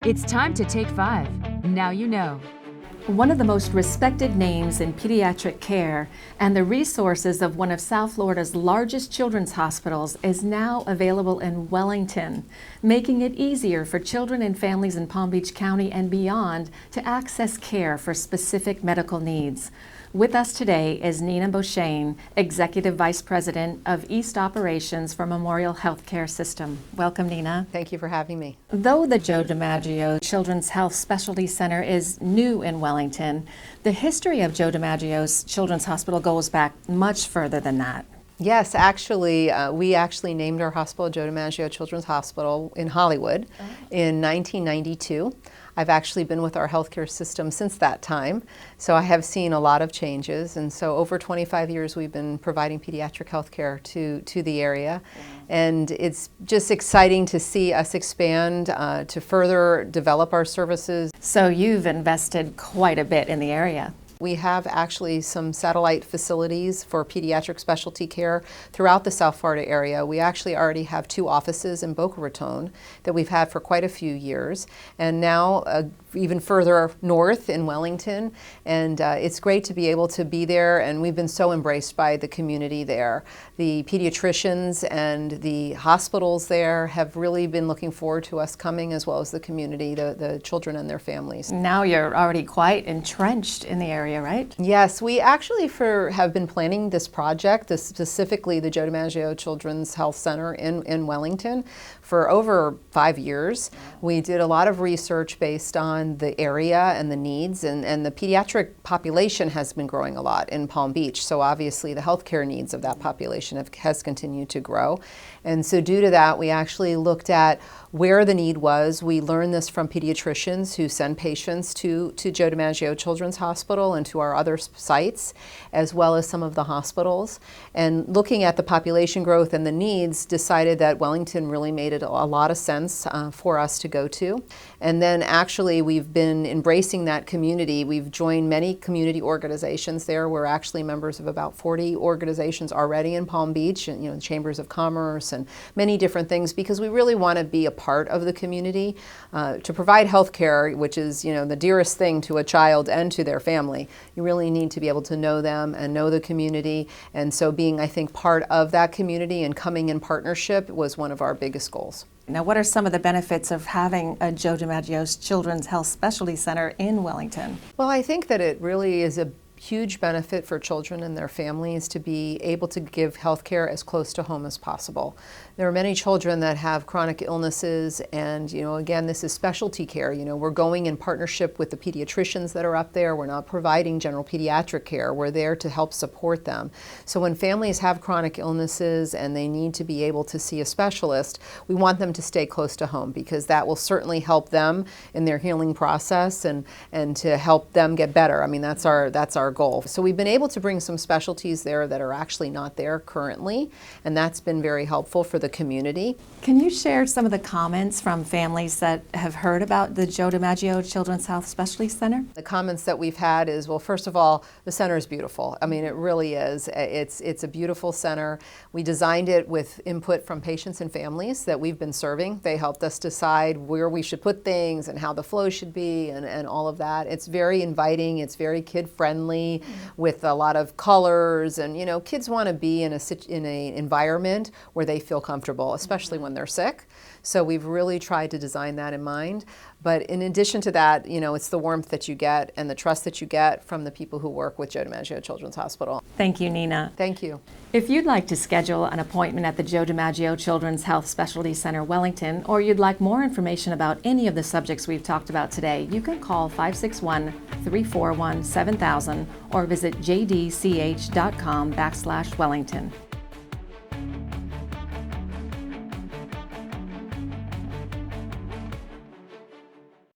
It's time to take 5. Now you know. One of the most respected names in pediatric care and the resources of one of South Florida's largest children's hospitals is now available in Wellington, making it easier for children and families in Palm Beach County and beyond to access care for specific medical needs. With us today is Nina Beauchesne, Executive Vice President of East Operations for Memorial Healthcare System. Welcome, Nina. Thank you for having me. Though the Joe DiMaggio Children's Health Specialty Center is new in Wellington, the history of Joe DiMaggio's Children's Hospital goes back much further than that. Yes, actually, we actually named our hospital Joe DiMaggio Children's Hospital in Hollywood in 1992. I've actually been with our healthcare system since that time, so I have seen a lot of changes. And so over 25 years, we've been providing pediatric healthcare to the area. And it's just exciting to see us expand to further develop our services. So you've invested quite a bit in the area. We have actually some satellite facilities for pediatric specialty care throughout the South Florida area. We actually already have 2 offices in Boca Raton that we've had for quite a few years, and now even further north in Wellington. And it's great to be able to be there, and we've been so embraced by the community there. The pediatricians and the hospitals there have really been looking forward to us coming, as well as the community, the children and their families. Now you're already quite entrenched in the area, right? Yes, we actually have been planning this project, specifically the Joe DiMaggio Children's Health Center in Wellington, for over 5 years. We did a lot of research based on the area and the needs, and the pediatric population has been growing a lot in Palm Beach, so obviously the healthcare needs of that population has continued to grow. And so due to that, we actually looked at where the need was. We learned this from pediatricians who send patients to Joe DiMaggio Children's Hospital and to our other sites, as well as some of the hospitals. And looking at the population growth and the needs, decided that Wellington really made it a lot of sense for us to go to. And then actually we've been embracing that community. We've joined many community organizations there. We're actually members of about 40 organizations already in Palm Beach, and chambers of commerce and many different things, because we really want to be a part of the community to provide health care, which is the dearest thing to a child and to their family. You really need to be able to know them and know the community, and so being, I think, part of that community and coming in partnership was one of our biggest goals. Now, what are some of the benefits of having a Joe DiMaggio's Children's Health Specialty Center in Wellington? Well, I think that it really is a huge benefit for children and their families to be able to give health care as close to home as possible. There are many children that have chronic illnesses, and again, this is specialty care. We're going in partnership with the pediatricians that are up there. We're not providing general pediatric care. We're there to help support them. So when families have chronic illnesses and they need to be able to see a specialist, we want them to stay close to home, because that will certainly help them in their healing process and to help them get better. I mean, that's our goal. So we've been able to bring some specialties there that are actually not there currently, and that's been very helpful for the community. Can you share some of the comments from families that have heard about the Joe DiMaggio Children's Health Specialty Center? The comments that we've had is, well, first of all, the center is beautiful. I mean, it really is. It's a beautiful center. We designed it with input from patients and families that we've been serving. They helped us decide where we should put things and how the flow should be and all of that. It's very inviting. It's very kid-friendly with a lot of colors, and kids want to be in an environment where they feel comfortable, especially when they're sick. So we've really tried to design that in mind. But in addition to that, it's the warmth that you get and the trust that you get from the people who work with Joe DiMaggio Children's Hospital. Thank you, Nina. Thank you. If you'd like to schedule an appointment at the Joe DiMaggio Children's Health Specialty Center, Wellington, or you'd like more information about any of the subjects we've talked about today, you can call 561-341-7000 or visit jdch.com/Wellington.